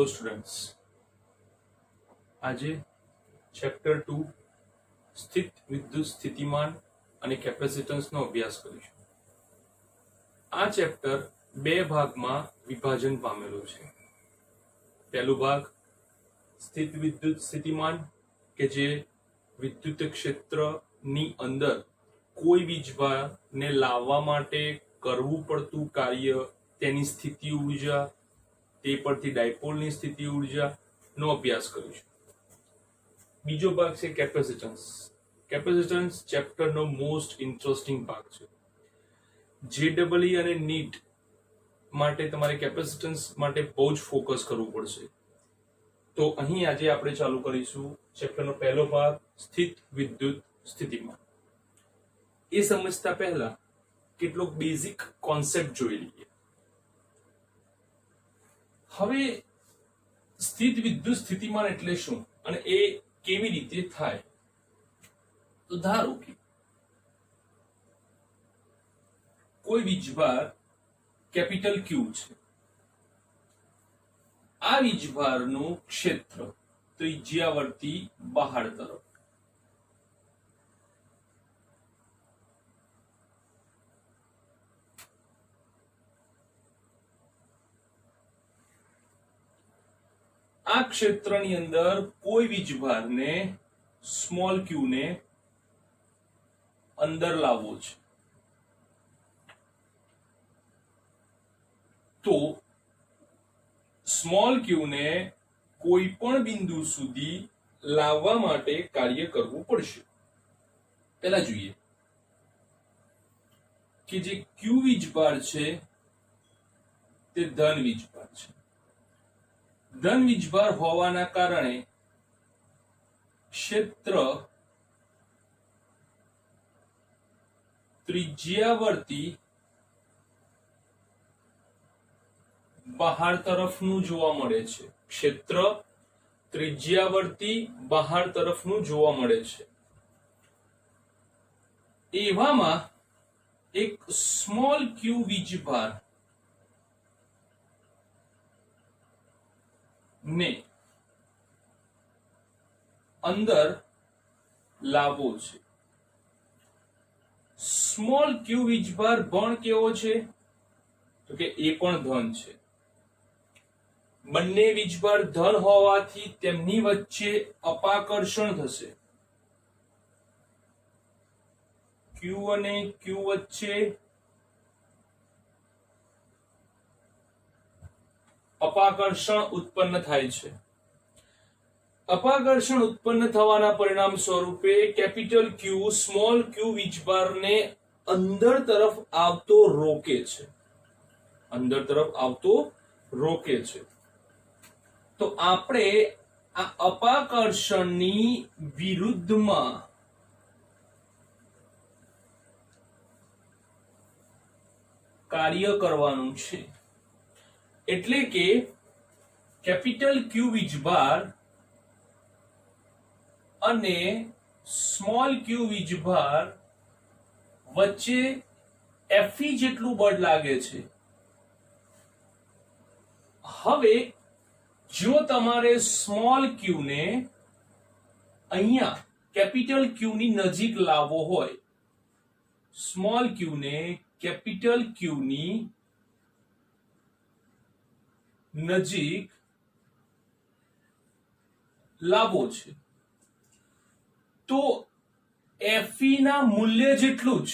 Hello students, આજે chapter 2 સ્થિત વિદ્યુત સ્થિતિમાન અને કેપેસિટન્સનો અભ્યાસ કરીશું. આ ચેપ્ટર બે ભાગમાં વિભાજન પામેલું છે. પહેલો ભાગ સ્થિત વિદ્યુત સ્થિતિમાન કે જે વિદ્યુત ક્ષેત્રની અંદર કોઈ વીજભારને લાવવા માટે કરવું પડતું કાર્ય, તેની સ્થિતિ ઉર્જા, તે પરથી ડાયપોલની સ્થિતિ ઉર્જા નો અભ્યાસ કરીશું. બીજો ભાગ છે કેપેસિટન્સ. કેપેસિટન્સ ચેપ્ટરનો મોસ્ટ ઇન્ટરેસ્ટિંગ ભાગ છે. જેડબલઈ અને નીટ માટે તમારે કેપેસિટન્સ માટે બહુ જ ફોકસ કરવું પડશે. તો અહીં આજે આપણે ચાલુ કરીશું ચેપ્ટરનો પહેલો ભાગ સ્થિત વિદ્યુત સ્થિતિમાન. એ સમજતા પહેલા કેટલોક બેઝિક કોન્સેપ્ટ જોઈ લઈએ. હવે સ્થિત વિદ્યુત સ્થિતિમાન એટલે શું અને એ કેવી રીતે થાય? તો ધારો કે કોઈ વીજભાર કેપિટલ ક્યુ છે. આ વીજભારનું ક્ષેત્ર ત્રિજ્યાવર્તી બહાર તરફ, આ ક્ષેત્રની અંદર કોઈ વીજભારને સ્મોલ ક્યુ ને અંદર લાવવો છે. તો સ્મોલ ક્યુ ને કોઈ પણ બિંદુ સુધી લાવવા માટે કાર્ય કરવું પડશે. પહેલા જોઈએ કે જે ક્યુ વીજભાર છે તે ધન વીજભાર છે. ધન વીજભાર હોવાના કારણે ક્ષેત્ર ત્રિજ્યાવર્તી બહાર તરફનું જોવા મળે છે. ક્ષેત્ર ત્રિજ્યાવર્તી બહાર તરફનું જોવા મળે છે. એવામાં એક સ્મોલ ક્યુ વીજભાર ને અંદર લાવવો છે. સ્મોલ ક્યુ વીજભાર ભણ કેવો છે? તો કે એ પણ ધન છે. બંને વીજભાર ધન હોવાથી તેમની વચ્ચે અપાકર્ષણ થશે. ક્યુ અને ક્યુ વચ્ચે અપાકર્ષણ ઉત્પન્ન થાય છે. અપાકર્ષણ ઉત્પન્ન થવાના પરિણામ સ્વરૂપે કેપિટલ ક્યુ સ્મોલ ક્યુ વીજભારને અંદર તરફ આવતો રોકે છે. અંદર તરફ આવતો રોકે છે. તો આપણે આ અપાકર્ષણની વિરુદ્ધમાં કાર્ય કરવાનું છે. એટલે કે કેપિટલ ક્યુ વીજભાર અને સ્મોલ ક્યુ વીજભાર વચ્ચે Fe જેટલું બળ લાગે છે. હવે જો તમારે સ્મોલ ક્યુ ને અહીંયા કેપિટલ ક્યુ ની નજીક લાવવો હોય, સ્મોલ ક્યુ ને કેપિટલ ક્યુ ની નજીક લાવવો છે, તો Fe ના મૂલ્ય જેટલું જ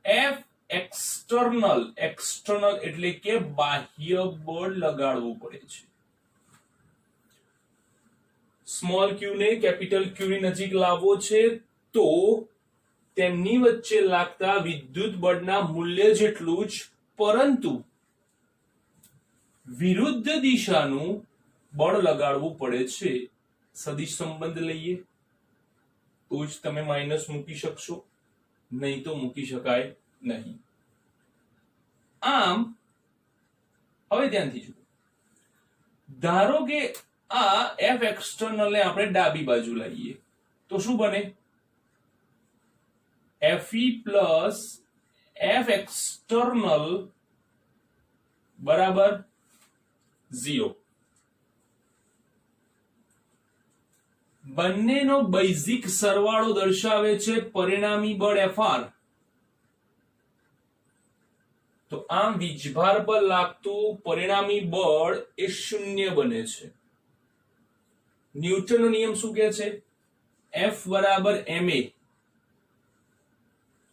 F એક્સટર્નલ એટલે કે બાહ્ય બળ લગાડવું પડે છે. સ્મોલ ક્યુ ને કેપિટલ ક્યુ ની નજીક લાવવો છે તો તેમની વચ્ચે લાગતા વિદ્યુત બળના મૂલ્ય જેટલું જ, પરંતુ વિરુદ્ધ દિશાનું બળ લગાડવું પડે છે. સદિશ સંબંધ લઈએ તો જ તમે માઇનસ મૂકી શકશો, નહીં તો મૂકી શકાય નહીં. આમ હવે ધ્યાનથી જુઓ. ધારો કે આ F એક્સટર્નલ ને આપણે ડાબી બાજુ લાવીએ તો શું બને? Fe plus એફ એક્સટર્નલ બરાબર 0. બંનેનો બેઝિક સરવાળો દર્શાવે છે પરિણામી બળ Fr. તો આમ વીજભાર પર લાગતું પરિણામી બળ એ શૂન્ય બને છે. ન્યૂટનનો નિયમ શું કહે છે? F બરાબર ma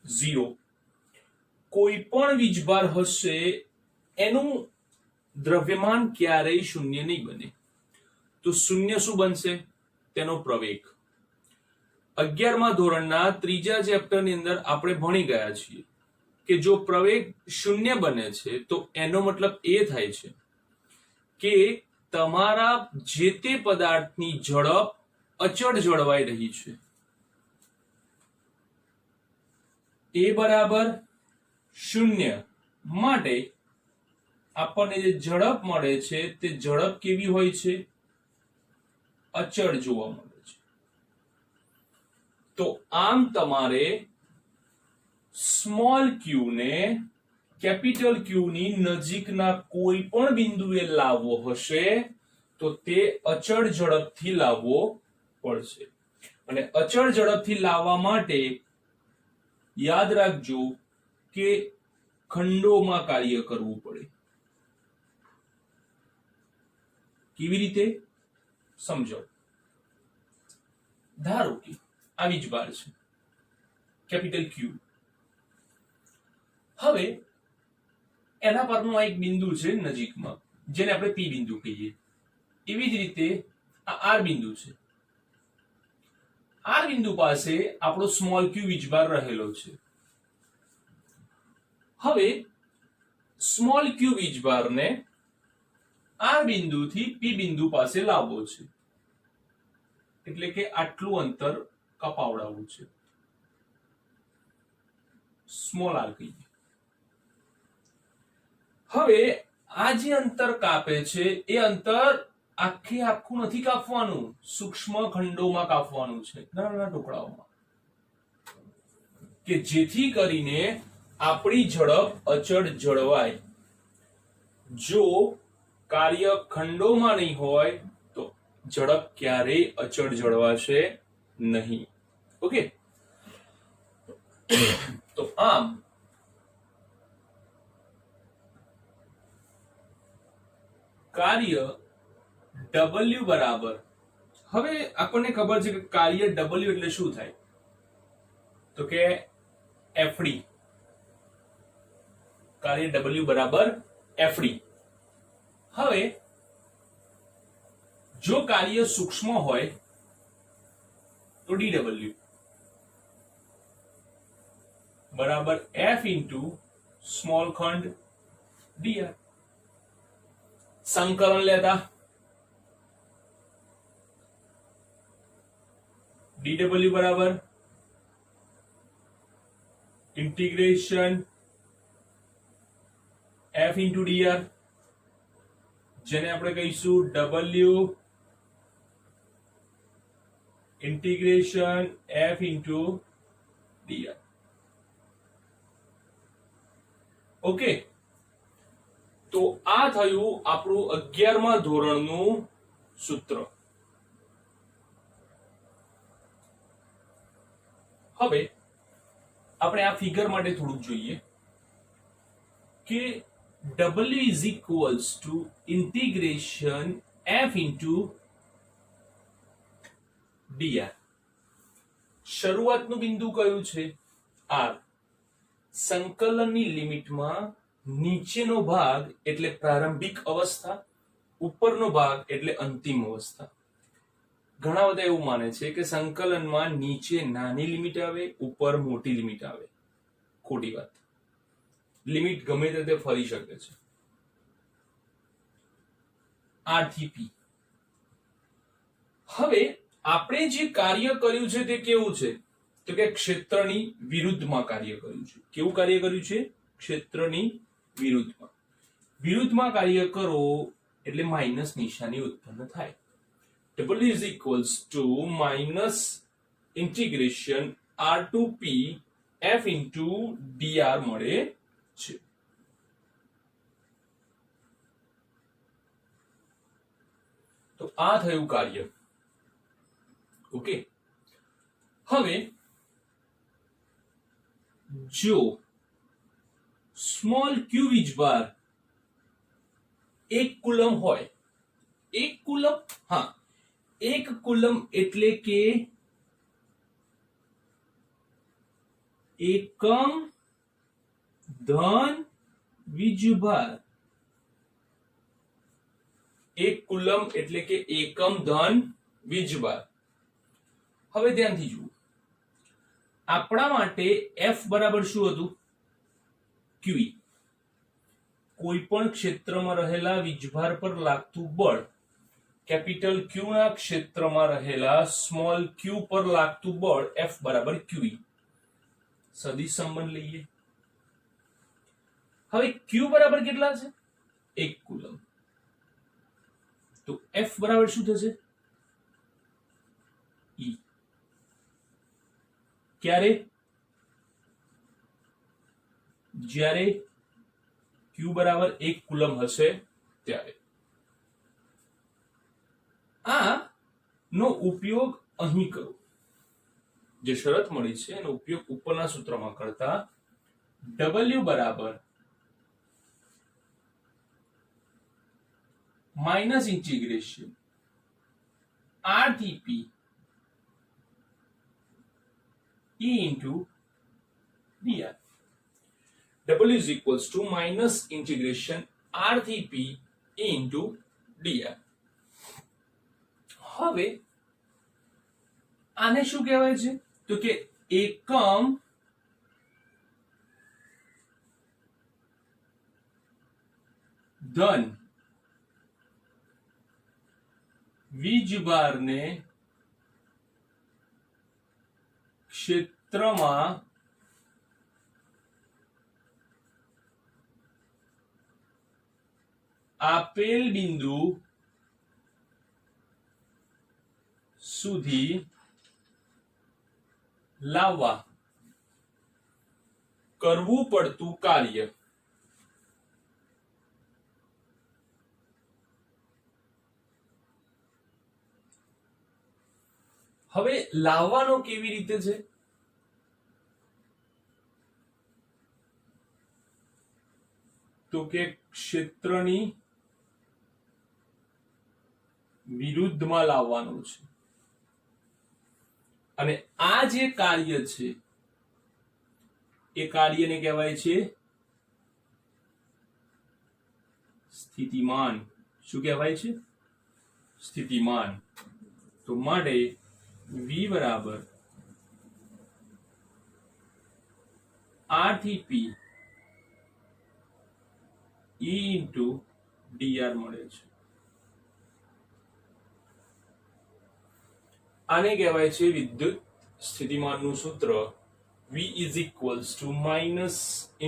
0. કોઈ પણ વીજભાર હશે એનું દ્રવ્યમાન ક્યારેય શૂન્ય નહીં બને. તો શૂન્ય શું બનશે? તેનો પ્રવેગ. 11મા ધોરણના ત્રીજા ચેપ્ટરની અંદર આપણે ભણી ગયા છીએ કે જો પ્રવેગ શૂન્ય બને છે તો એનો મતલબ એ થાય છે કે તમારા જે તે પદાર્થની ઝડપ અચળ જળવાઈ રહી છે. એ બરાબર શૂન્ય માટે આપણને જે ઝડપ મળે છે તે ઝડપ કેવી હોય છે? અચળ જોવા મળે છે. તો આમ તમારે સ્મોલ ક્યુ ને કેપિટલ ક્યુ ની નજીકના કોઈ પણ બિંદુએ લાવવો હશે તો તે અચળ ઝડપથી લાવવો પડશે. અને અચળ ઝડપથી લાવવા માટે યાદ રાખજો કે ખંડોમાં કાર્ય કરવું પડે. કેવી રીતે સમજો. ધારો કે આ વીજભાર છે કેપિટલ ક્યુ. હવે એના પરનું આ એક બિંદુ છે નજીકમાં જેને આપણે પી બિંદુ કહીએ. એવી જ રીતે આ આર બિંદુ છે. આર બિંદુ પાસે આપણો સ્મોલ ક્યુ વીજભાર રહેલો છે. હવે સ્મોલ ક્યુ વીજભારને આ બિંદુથી પી બિંદુ પાસે લાવવો છે. એટલે કે આટલું અંતર કપાવડાવવું છે. સ્મોલ આર કહીએ. હવે આ જે અંતર કાપે છે એ અંતર આખું નથી કાપવાનું, સૂક્ષ્મ ખંડોમાં કાપવાનું છે, નાના નાના ટુકડાઓમાં, કે જેથી કરીને આપણી ઝડપ અચળ જળવાય. જો કાર્ય ખંડોમાં નહીં હોય તો ઝડપ ક્યારેય અચળ જળવાશે નહીં. ઓકે. તો આમ કાર્ય W બરાબર, હવે આપણને ખબર છે કે કાર્ય W એટલે શું થાય? તો કે FD. કાર્ય W બરાબર FD. હવે જો કાર્ય સૂક્ષ્મ હોય તો DW બરાબર F ઇન્ટુ સ્મોલ ખંડ dr. સંકલન લેતા dw બરાબર ઇન્ટિગ્રેશન f ઇન્ટુ dr, જેને આપણે કહીશું w integration f into dr. Okay. તો આ થયું આપણું 11મા ધોરણનું સૂત્ર. હવે આપણે આ ફિગર માટે થોડુંક જોઈએ કે W is equals to integration f into dr. શરૂઆતનું બિંદુ કયું છે? R. સંકલનની લિમિટમાં નીચેનો ભાગ એટલે પ્રારંભિક અવસ્થા, ઉપરનો ભાગ એટલે અંતિમ અવસ્થા. ઘણા બધા એવું માને છે કે સંકલનમાં નીચે નાની લિમિટ આવે, ઉપર મોટી લિમિટ આવે. ખોટી વાત. લિમિટ ગમે તે ફરી શકે છે. R થી P. હવે આપણે જે કાર્ય કર્યું છે તે કેવું છે? તો કે ક્ષેત્રની વિરુદ્ધમાં કાર્ય કર્યું છે. કેવું કાર્ય કર્યું છે? ક્ષેત્રની વિરુદ્ધમાં. વિરુદ્ધમાં કાર્ય કરો એટલે માઇનસ નિશાની ઉત્પન્ન થાય. W is equals to minus integration R to P F into dr મળે છે. તો આ થયું કાર્ય. ઓકે, હવે જો સ્મોલ ક્યુ વીજભાર 1 કુલમ હોય, 1 કુલમ, હા 1 કુલમ એટલે કે એકમ ધન વીજભાર. 1 કુલમ એટલે કે એકમ ધન વીજભાર. હવે ધ્યાનથી જુઓ, આપણા માટે F બરાબર શું હતું? QE. કોઈ પણ ક્ષેત્રમાં રહેલા વીજભાર પર લાગતું બળ કેપિટલ Q ના ક્ષેત્રમાં રહેલા સ્મોલ q પર લાગતું બળ F બરાબર QE. સદિશ સંબંધ લઈએ. હવે Q બરાબર કેટલા છે? 1 કુલમ. તો F બરાબર શું થશે? E. ક્યારે? જ્યારે Q બરાબર 1 કુલમ હશે ત્યારે. આ નો ઉપયોગ અહીં કરો. જે શરત મળી છે એનો ઉપયોગ ઉપરના સૂત્રમાં કરતા W બરાબર માઇનસ ઇન્ટિગ્રેશન R થી P E into dr. W is equals to minus integration R થી P E into dr. હવે આને શું કહેવાય છે? તો કે એકમ ધન વીજભારને ક્ષેત્રમાં આપેલ બિંદુ સુધી લાવવા કરવું પડતું કાર્ય. હવે લાવવાનો કેવી રીતે છે? તો કે ક્ષેત્રની વિરુદ્ધમાં લાવવાનું છે. અને આ જે કાર્ય છે એ કાર્યને કહેવાય છે સ્થિતિમાન. શું કહેવાય છે? સ્થિતિમાન. તો માટે V બરાબર R થી P E into dr મળે છે. આને કહેવાય છે વિદ્યુત સ્થિતિમાનનું સૂત્ર V is equals to minus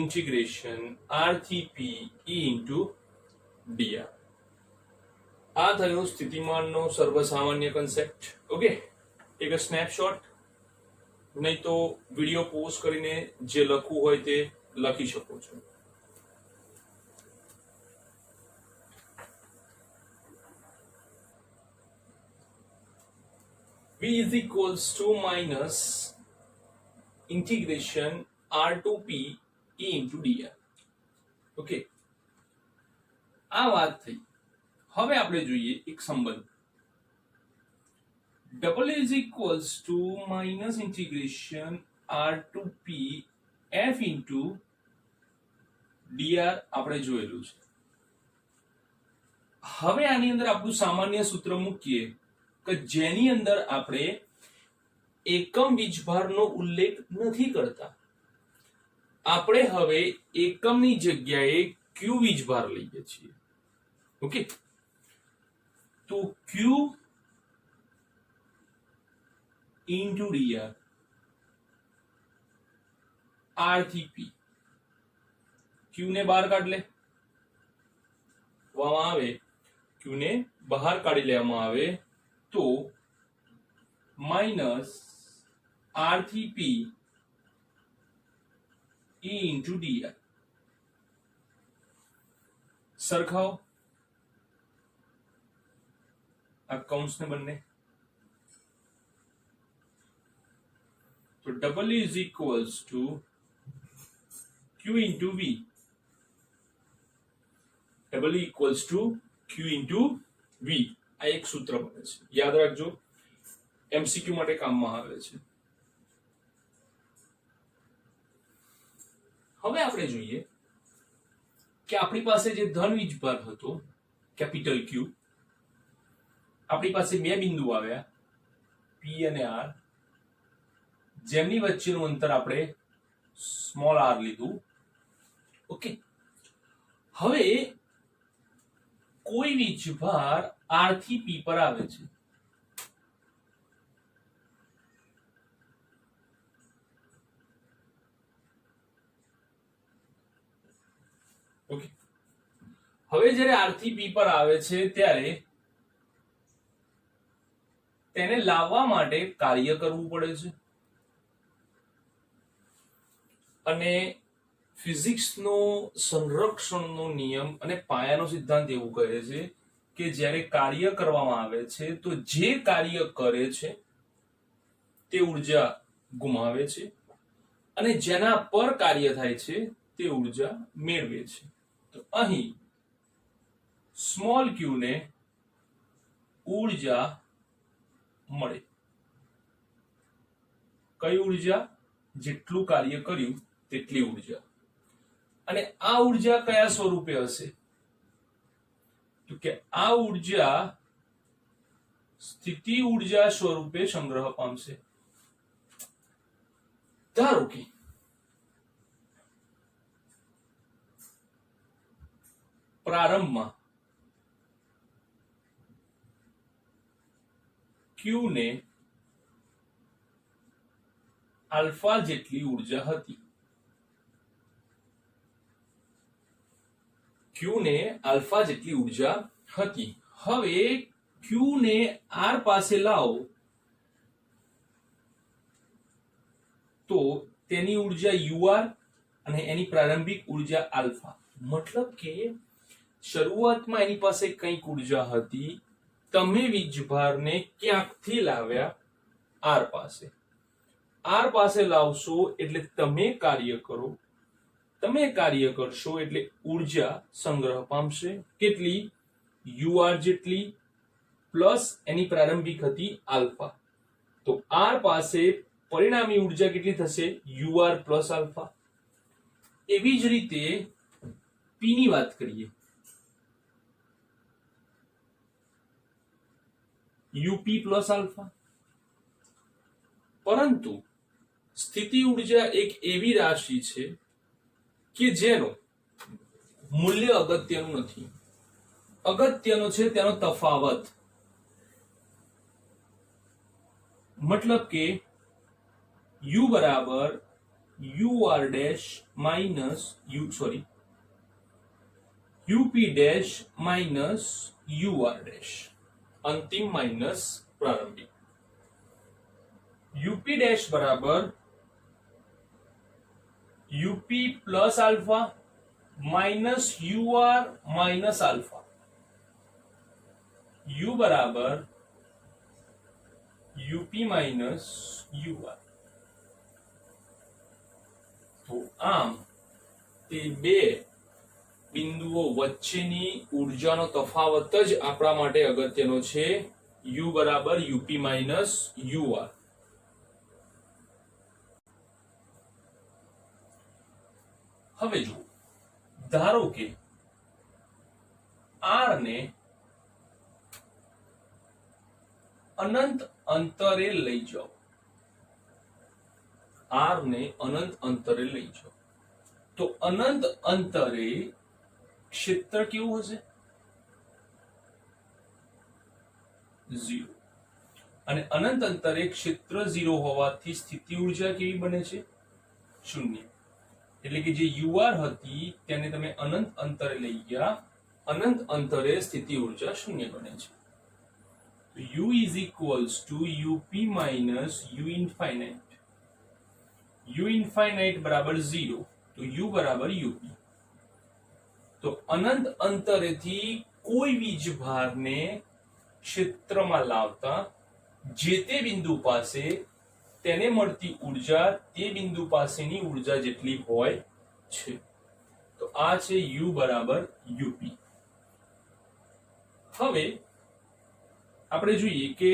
integration R થી P E into dr. આ થયો સ્થિતિમાનનો સર્વસામાન્ય કન્સેપ્ટ. ઓકે, એક સ્નેપશોટ, નહીં તો વિડિયો પોઝ કરીને જે લખવું હોય તે લખી શકો છો. V is equals to minus integration R to P E into dr. Okay, આ વાત થઈ. હવે આપણે જોઈએ એક સંબંધ. W is equals to minus integration R to P F into dr આપણે જોયેલું છે. હવે આની અંદર આપણું સામાન્ય સૂત્ર મૂકીએ કે જેની અંદર આપણે એકમ વીજભારનો ઉલ્લેખ નથી કરતા. આપણે હવે એકમની જગ્યાએ Q વીજભાર લઈએ છીએ. ઓકે, તો Q into dr R થી P. Q ને બહાર કાઢ લેવામાં આવે, Q ને બહાર કાઢી લેવામાં આવે તો માઇનસ R થી P E into dr. સરખાઓ આ કૌંસને બંને, તો W is equals to Q into V. W equals to Q into V. આ એક સૂત્ર બને છે, યાદ રાખજો, એમસીક્યુ માટે કામમાં આવે છે. હવે આપણે જોઈએ કે આપણી પાસે જે ધન વીજભાર હતો કેપિટલ Q, આપણી પાસે બે બિંદુ આવ્યા P અને R, જેમની વચ્ચેનું અંતર આપણે સ્મોલ r લીધું. ઓકે, હવે કોઈ વીજભાર R થી P પર આવે છે. ઓકે, હવે જ્યારે R થી P પર આવે છે ત્યારે તેને લાવવા માટે કાર્ય કરવું પડે છે. અને ફિઝિક્સનો સંરક્ષણનો નિયમ અને પાયાનો સિદ્ધાંત એવું કહે છે કે જ્યારે કાર્ય કરવામાં આવે છે તો જે કાર્ય કરે છે તે ઉર્જા ગુમાવે છે અને જેના પર કાર્ય થાય છે તે ઉર્જા મેળવે છે. તો અહીં સ્મોલ q ને ઉર્જા મળે. કઈ ઉર્જા? જેટલું કાર્ય કર્યું તેટલી ઉર્જા. અને આ ઉર્જા કયા સ્વરૂપે હશે? તો કે આ ઉર્જા સ્થિતિ ઉર્જા સ્વરૂપે સંગ્રહ પામશે. ધારો કે પ્રારંભમાં Q ને આલ્ફા જેટલી ઉર્જા હતી. Q ને આલ્ફા જેટલી ઉર્જા હતી. હવે Q ને R પાસે લાવો તો તેની ઉર્જા UR અને એની પ્રારંભિક ઉર્જા આલ્ફા. મતલબ કે શરૂઆતમાં એની પાસે કંઈક ઉર્જા હતી, તમે વીજભારને ક્યાંકથી લાવ્યા? R પાસે. R પાસે લાવશો એટલે તમે કાર્ય કરો, તમે કાર્ય કરશો એટલે ઉર્જા સંગ્રહ પામશે. કેટલી? UR જેટલી પ્લસ એની પ્રારંભિક હતી આલ્ફા. તો R પાસે પરિણામી ઉર્જા કેટલી થશે? UR plus alpha. એવી જ રીતે P ની વાત કરીએ, UP પ્લસ આલ્ફા. પરંતુ સ્થિતિ ઉર્જા એક એવી રાશિ છે કે જેનું મૂલ્ય અગત્યનું નથી, અગત્યનો છે તેનો તફાવત. મતલબ કે U બરાબર UR dash minus UP dash minus UR dash, અંતિમ માઇનસ પ્રારંભિક. UP ડેશ બરાબર UP plus alpha minus UR minus alpha. U બરાબર UP માઇનસ UR. તો આમ તે બે બિંદુઓ વચ્ચેની ઉર્જાનો તફાવત જ આપણા માટે અગત્યનો છે. U બરાબર UP માઇનસ UR. હવે જો ધારો કે R ને અનંત અંતરે લઈ જાઓ, R ને અનંત અંતરે લઈ જાઓ તો અનંત અંતરે ક્ષેત્ર કેવું હશે? 0. અને અનંત અંતરે ક્ષેત્ર 0 હોવાથી સ્થિતિ ઉર્જા કેવી બને છે? 0. એટલે કે જે UR હતી તેને તમે અનંત અંતરે લઈ ગયા, અનંત અંતરે સ્થિતિ ઉર્જા 0 બને છે. U is equals to UP minus U infinite. U infinite બરાબર 0. તો U બરાબર UP. તો અનંત અંતરેથી કોઈ વીજભારને ક્ષેત્રમાં લાવતા જે તે બિંદુ પાસે તેને મળતી ઉર્જા તે બિંદુ પાસેની ઉર્જા જેટલી હોય છે. તો આ છે U બરાબર UP. હવે આપણે જોઈએ કે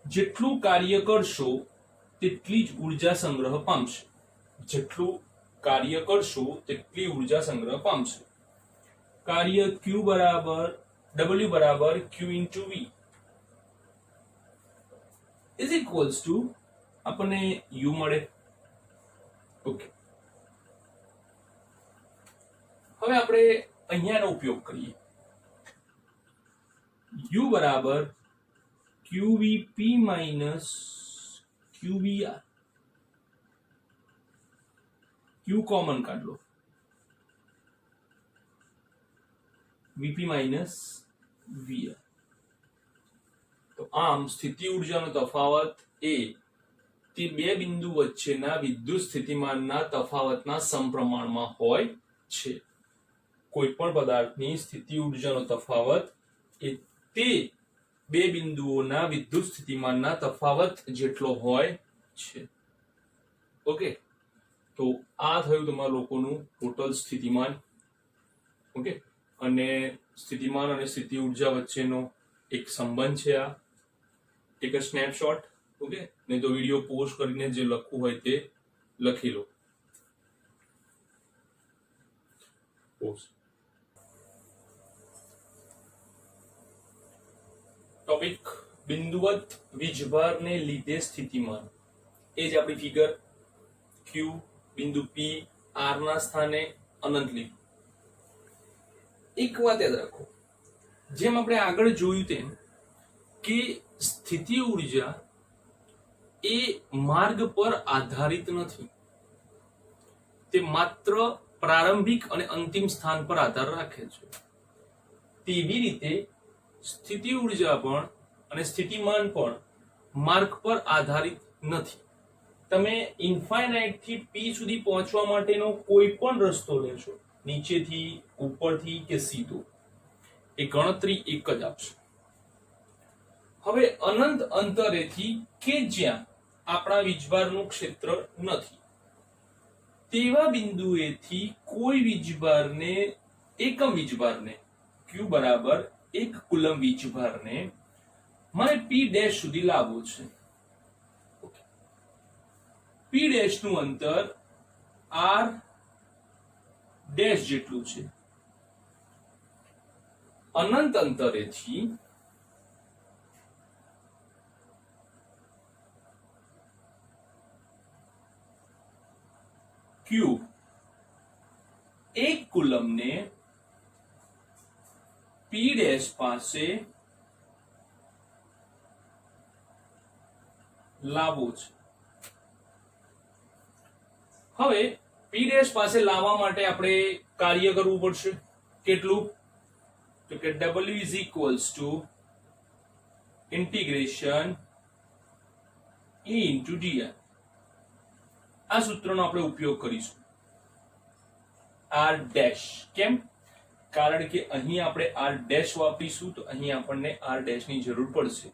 જેટલું કાર્ય કરશો તેટલી જ ઉર્જા સંગ્રહ પામશે. જેટલું કાર્ય કરશો તેટલી ઉર્જા સંગ્રહ પામશે. કાર્ય Q બરાબર W બરાબર Q into V is equals to આપણને U મળે. ઓકે, હવે આપણે અહીંયાનો ઉપયોગ કરીએ. U બરાબર QVP minus QVR. Q common કાઢ લો, VP માઇનસ VR. તો આમ સ્થિતિ ઉર્જાનો તફાવત એ તે બે બિંદુ વચ્ચેના વિદ્યુત સ્થિતિમાનના તફાવતના સમપ્રમાણમાં હોય છે. કોઈ પણ પદાર્થની સ્થિતિ ઉર્જાનો તફાવત એ તે બે બિંદુઓના વિદ્યુત સ્થિતિમાનના તફાવત જેટલો હોય છે. ઓકે, તો આ થયું તમારા લોકોનું ટોટલ સ્થિતિમાન. ઓકે, અને સ્થિતિમાન અને સ્થિતિ ઉર્જા વચ્ચેનો એક સંબંધ છે. આ એક સ્નેપશોટ. ઓકે, નહીં તો વિડીયો પોસ્ટ કરીને જે લખવું હોય તે લખી લો. ટોપિક બિંદુવત વીજભારને લીધે સ્થિતિમાન. એ જ આપણી ફિગર. Q બિંદુ P R ના સ્થાને અનંત લીધું. એક વાત યાદ રાખો, જેમ આપણે આગળ જોયું તેમ કે સ્થિતિ ઉર્જા એ માર્ગ પર આધારિત નથી. તે માત્ર પ્રારંભિક અને અંતિમ સ્થાન પર આધાર રાખે છે. તેવી રીતે સ્થિતિ ઉર્જા પણ અને સ્થિતિમાન પણ માર્ગ પર આધારિત નથી. તમે ઇન્ફાઇનાઇટ થી P સુધી પહોંચવા માટેનો કોઈ પણ રસ્તો લેશો, નીચેથી, ઉપરથી કે સીધો, એ ગણતરી એક જ આપશે. હવે અનંત અંતરેથી કે જ્યાં આપણા વીજભારનું ક્ષેત્ર નથી તેવા બિંદુએથી કોઈ વીજભારને, એકમ વીજભારને, Q બરાબર 1 કુલમ વીજભારને મારે P ડેશ સુધી લાવવો છે. P ડેશ નું અંતર R ડેશ જેટલું છે. અનંત અંતરેથી Q 1 કુલમને P ડેશ પાસે લાવવો છે. હવે P ડેશ પાસે લાવવા માટે આપણે કાર્ય કરવું પડશે. કેટલું? તો કે W is equals to integration E into dr. આ સૂત્રનો આપણે ઉપયોગ કરીશું. R dash. કેમ? કારણ કે અહીં આપણે R ડેશ વાપરીશું તો અહીં આપણને R ડેશ ની જરૂર પડશે.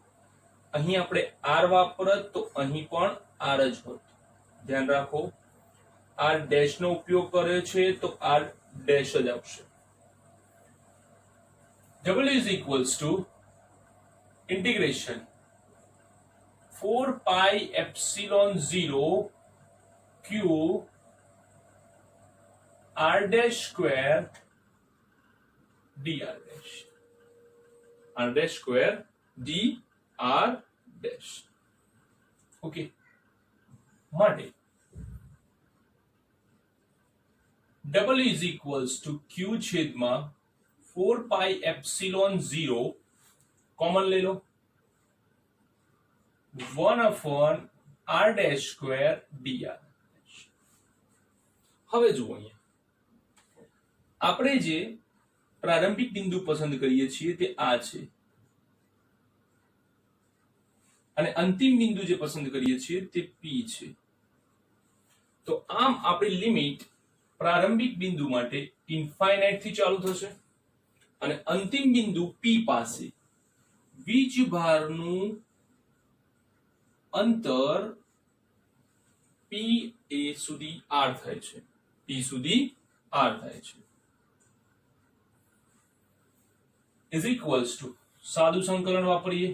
અહીં આપણે R વાપરત તો અહીં પણ R જ હોત. ધ્યાન રાખો, R ડેશ નો ઉપયોગ કર્યો છે તો R ડેશ જ આવશે. W is equals to integration 4 pi epsilon 0 Q R dash square dr dash. R dash square dr dash. Okay, માટે W is equals to Q છેદમાં 4 pi epsilon 0 કોમન લઈ લો, 1 upon R dash square dr. હવે જુઓ, અહીંયા આપણે જે પ્રારંભિક બિંદુ પસંદ કરીએ છીએ તે આ છે અને અંતિમ બિંદુ જે પસંદ કરીએ છીએ તે P છે. તો આમ આપણી લિમિટ પ્રારંભિક બિંદુ માટે ઇન્ફાઇનાઇટ થી ચાલુ થશે અને અંતિમ બિંદુ P પાસે વીજભારનું અંતર P એ સુધી R થાય છે, P સુધી R થાય છે, ઇઝ ઇક્વલ્સ ટુ સાદું સંકલન વાપરીએ,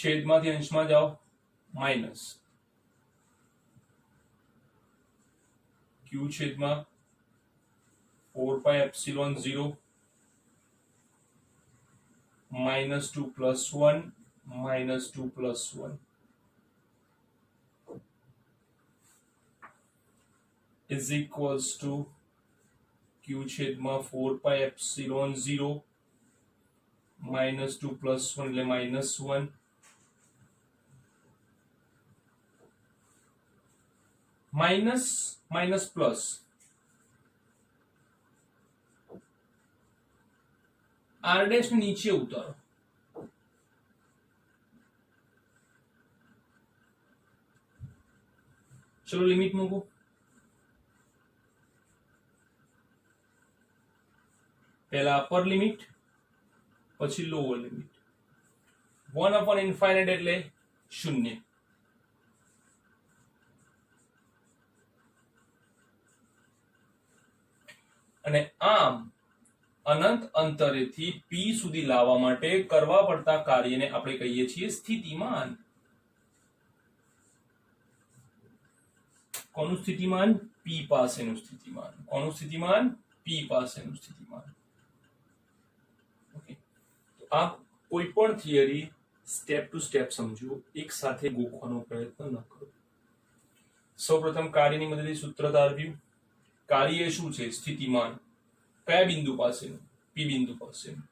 છેદમાંથી અંશમાં જાઓ, માઇનસ Q છેદમાં 4 પાઈ epsilon 0 -2 + 1 -2 + 1 is equals to Q છેદમાં 4 પાઈ એપ્સિલોન 0 -2 + 1 એટલે -1 minus minus plus R dash ને નીચે ઉતારો, ચલો લિમિટ મૂકો, પહેલા અપર લિમિટ પછી લોઅર લિમિટ, 1/∞ એટલે 0, અને આમ અનંત અંતરેથી P સુધી લાવવા માટે કરવા પડતા કાર્યને આપણે કહીએ છીએ સ્થિતિમાન. કોનું સ્થિતિમાન? P પાસેનું સ્થિતિમાન. કોનું સ્થિતિમાન? P પાસેનું સ્થિતિમાન. ઓકે, તો આ કોઈ પણ થિયરી સ્ટેપ ટુ સ્ટેપ સમજો, એક સાથે ગોખવાનો પ્રયત્ન ન કરો. સૌપ્રથમ કાર્યની મદદથી સૂત્ર તારવ્યું. કાર્ય શું છે? સ્થિતિમાન. કયા બિંદુ પાસેનું? P બિંદુ પાસેનું.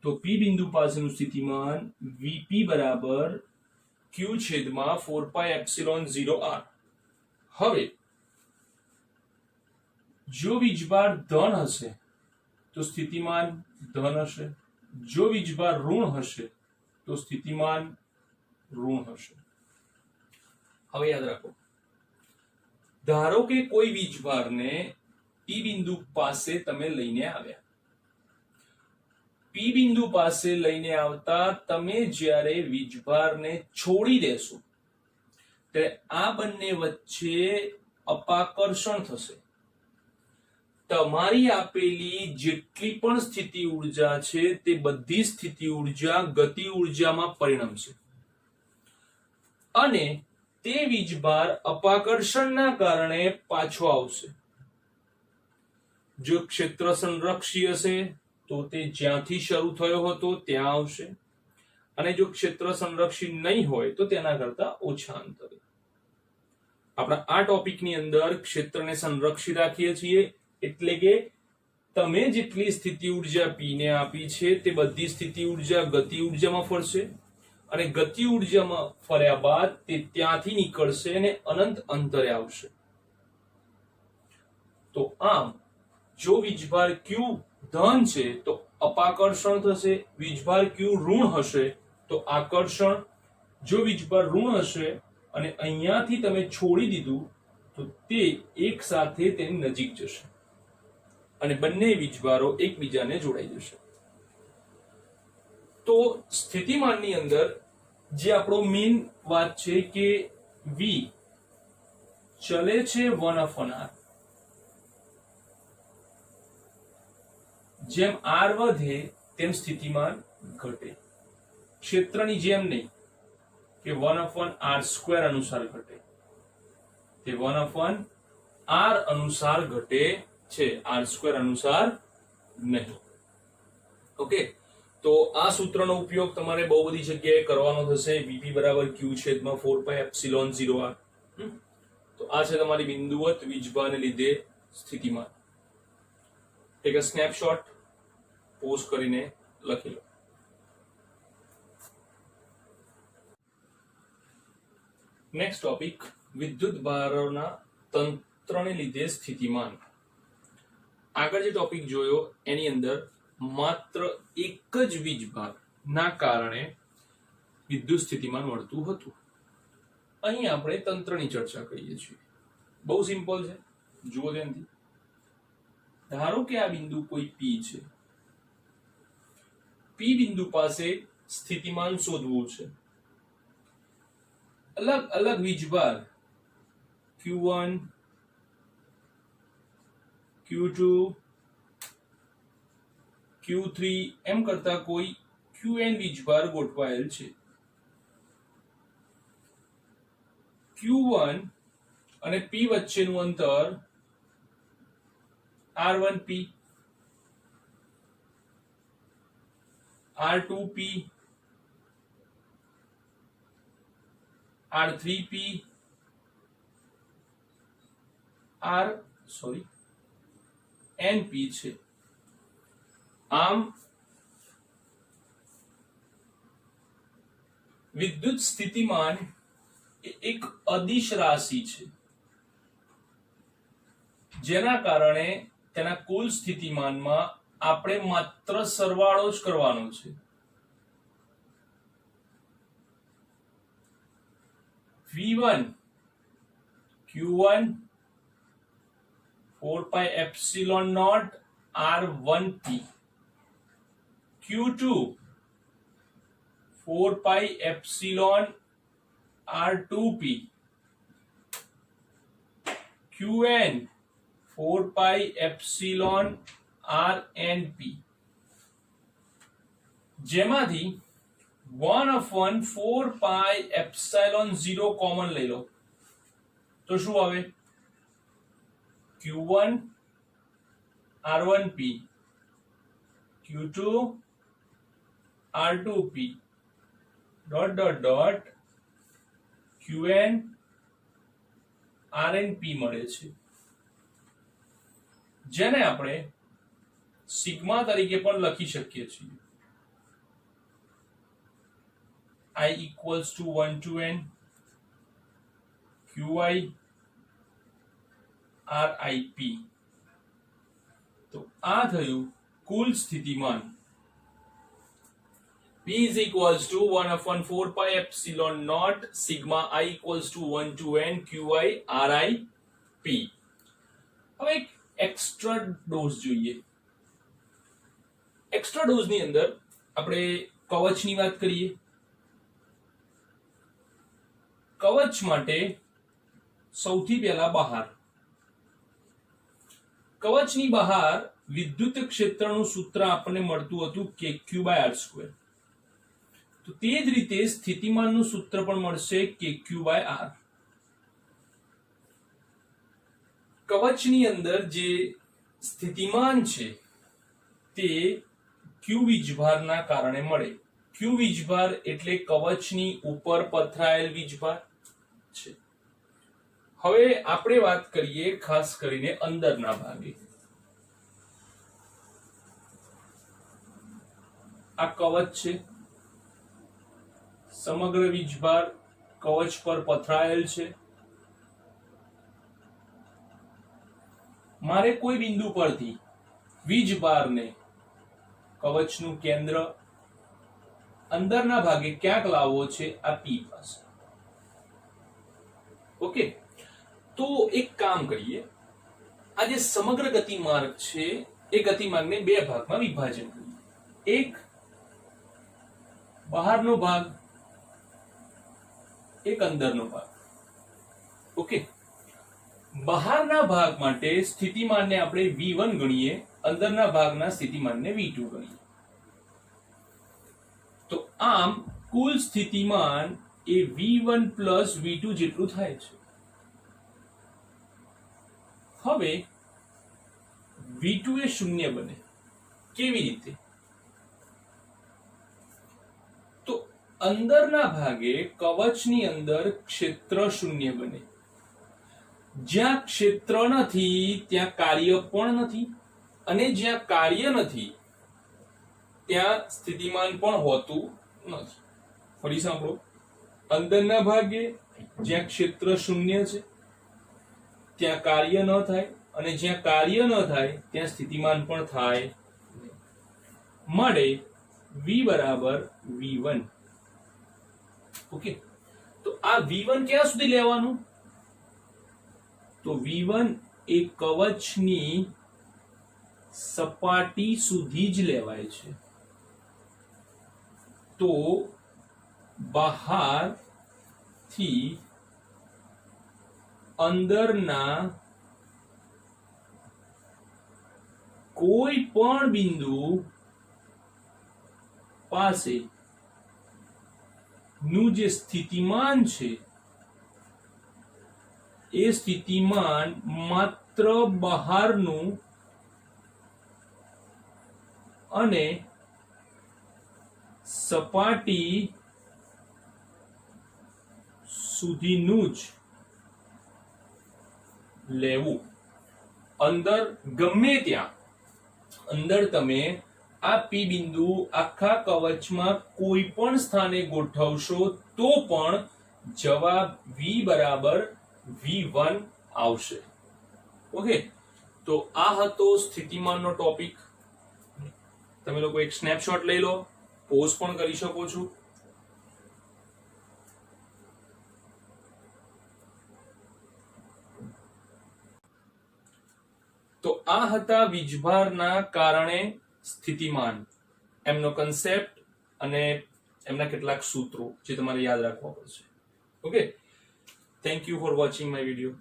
તો P બિંદુ પાસેનું સ્થિતિમાન Vp બરાબર Q છેદમાં 4 પાઈ એપ્સિલોન 0R. હવે જો વીજભાર ધન હશે તો સ્થિતિમાન ધન હશે, જો વીજભાર ઋણ હશે તો સ્થિતિમાન ઋણ હશે. હવે યાદ રાખો, ધારો કે કોઈ વીજભારને P બિંદુ પાસે તમે લઈને આવ્યા. P બિંદુ પાસે લઈને આવતા તમે જ્યારે વીજભારને છોડી દેશો ત્યારે આ બંને વચ્ચે અપાકર્ષણ થશે. તમારી આપેલી જેટલી પણ સ્થિતિ ઊર્જા છે તે બધી સ્થિતિ ઊર્જા ગતિ ઊર્જામાં પરિણમશે અને તે વીજભાર અપાકર્ષણના કારણે પાછો આવશે. જો ક્ષેત્ર સંરક્ષી હશે તો તે જ્યાંથી શરૂ થયો હતો ત્યાં આવશે, અને જો ક્ષેત્ર સંરક્ષી નહીં હોય તો તેના કરતા ઓછા અંતરે. આપણા આ ટોપિકની અંદર ક્ષેત્રને સંરક્ષી રાખીએ છીએ, એટલે કે તમે જેટલી સ્થિતિ ઊર્જા P ને આપી છે તે બધી સ્થિતિ ઊર્જા ગતિ ઊર્જામાં ફરશે, અને ગતિ ઊર્જામાં ફર્યા બાદ તે ત્યાંથી નીકળશે અને અનંત અંતરે આવશે. તો આમ જો વીજભાર Q ધન છે તો અપાકર્ષણ થશે, વીજભાર Q ઋણ હશે તો આકર્ષણ. જો વીજભાર ઋણ હશે અને અહીંયાથી તમે છોડી દીધું તો તે એક સાથે તેની નજીક જશે અને બંને વીજભારો એકબીજાને જોડાઈ જશે. તો સ્થિતિમાનની અંદર જે આપણો મેઇન વાત છે કે V ચલે છે 1/r. જેમ R વધે તેમ સ્થિતિમાન ઘટે. ક્ષેત્રની જેમ નહીં કે 1/r² અનુસાર ઘટે, તે 1/r અનુસાર ઘટે છે, r² અનુસાર નહીં. ઓકે, તો આ સૂત્રનો ઉપયોગ તમારે બહુ બધી જગ્યાએ કરવાનો થશે. Vp બરાબર Q છેદમાં 4 પાઈ એપ્સિલોન 0R. તો આ છે તમારી બિંદુવત વીજભારને લીધે સ્થિતિમાન. ટેક અ સ્નેપશોટ, પોઝ કરીને લખી લો. નેક્સ્ટ ટોપિક, વિદ્યુત ભારોના તંત્રને લીધે સ્થિતિમાન. આગળ જે ટોપિક જોયો એની અંદર માત્ર એક જ વીજભાર ના કારણે વિદ્યુત સ્થિતિમાન મળતું હતું. અહીં આપણે તંત્રની ચર્ચા કરીએ છીએ. બહુ સિમ્પલ છે, જુઓ ધ્યાનથી. ધારો કે આ બિંદુ કોઈ P છે. P બિંદુ પાસે સ્થિતિમાન શોધવું છે. અલગ અલગ વીજભાર Q1, Q2, Q3 એમ કરતા કોઈ Qn વીજભાર ગોઠવાયેલ છે. Q1 અને P વચ્ચેનું અંતર R1P, R2P, R3P, NP છે. આમ વિદ્યુત સ્થિતિમાન એ એક અદિશ રાશિ છે, જેના કારણે તેના કુલ સ્થિતિમાનમાં આપણે માત્ર સરવાળો જ કરવાનો છે. V1 Q1 4 pi epsilon naught R1P, Q2 4 pi epsilon R2P, Qn 4 pi epsilon RNP, જેમાંથી 1/4 pi epsilon 0 કોમન લઈ લો તો શું આવે? Q1 R1P, Q2 R2P, Qn RNP મળે છે, જેને આપણે સિગ્મા તરીકે પણ લખી શકીએ છીએ. I equals to 1 to n Qi RIP. તો આ થયું કુલ સ્થિતિમાન. P is equals to 1/4 pi epsilon naught sigma I equals to 1 to n Qi RIP. હવે એક એક્સ્ટ્રા ડોઝ જોઈએ. એક્સ્ટ્રા ડોઝની અંદર આપણે કવચની વાત કરીએ. કવચ માટે સૌથી પહેલા બહાર, કવચની બહાર વિદ્યુત ક્ષેત્રનું સૂત્ર આપણને મળતું હતું KQ/R². તો તે જ રીતે સ્થિતિમાનનું સૂત્ર પણ મળશે KQ/R. કવચની અંદર જે સ્થિતિમાન છે તે Q વીજભારના કારણે મળે. Q વીજભાર એટલે કવચની ઉપર પથરાયેલ વીજભાર છે. હવે આપણે વાત કરીએ ખાસ કરીને અંદરના ભાગે. આ કવચ છે, સમગ્ર વીજભાર કવચ પર પથરાયેલ છે. મારે કોઈ બિંદુ પરથી વીજભારને કવચનું કેન્દ્ર અંદરના ભાગે ક્યાંક લાવવો છે, આ P પાસે. ઓકે, તો એક કામ કરીએ. આ જે સમગ્ર ગતિમાર્ગ છે એ ગતિમાર્ગને બે ભાગમાં વિભાજન કરીએ. એક બહારનો ભાગ, એક અંદરનો ભાગ. ઓકે, બહારના ભાગ માટે સ્થિતિમાનને આપણે V1 ગણીએ, અંદરના ભાગના સ્થિતિમાનને V2 ગણીએ. તો આમ કુલ સ્થિતિમાન એ V1 પ્લસ V2 જેટલું થાય છે. હવે V2 એ શૂન્ય બને. કેવી રીતે? તો અંદરના ભાગે કવચની અંદર ક્ષેત્ર શૂન્ય બને. જ્યાં ક્ષેત્ર નથી ત્યાં કાર્ય પણ નથી, અને જ્યાં કાર્ય નથી ત્યાં સ્થિતિમાન પણ હોતું નથી. ફરી સાંભળો. અંદરના ભાગે જ્યાં ક્ષેત્ર શૂન્ય છે ત્યાં કાર્ય ન થાય, અને જ્યાં કાર્ય ન થાય ત્યાં સ્થિતિમાન પણ થાય નહીં. મળે v બરાબર v1. ઓકે, તો આ v1 ક્યાં સુધી લેવાનું? તો v1 એ કવચની સપાટી સુધી જ લેવાય છે. તો બહારથી અંદરના કોઈ પણ બિંદુ પાસે નું જે સ્થિતિમાન છે એ સ્થિતિમાન માત્ર બહારનું અને સપાટી સુધીનું જ લેવું. અંદર ગમે ત્યાં અંદર તમે આ પી બિંદુ આખા કવચમાં કોઈ પણ સ્થાને ગોઠવશો તો પણ જવાબ v બરાબર v1 આવશે. ઓકે, તો આ હતો સ્થિતિમાનનો ટોપિક. તમે લોકો એક સ્નેપશોટ લઈ લો, પોઝ પણ કરી શકો છો. તો આ હતા વીજભારના કારણે સ્થિતિમાન, એમનો કન્સેપ્ટ અને એમના કેટલાક સૂત્રો જે તમારે યાદ રાખવા પડશે. Okay, thank you for watching my video.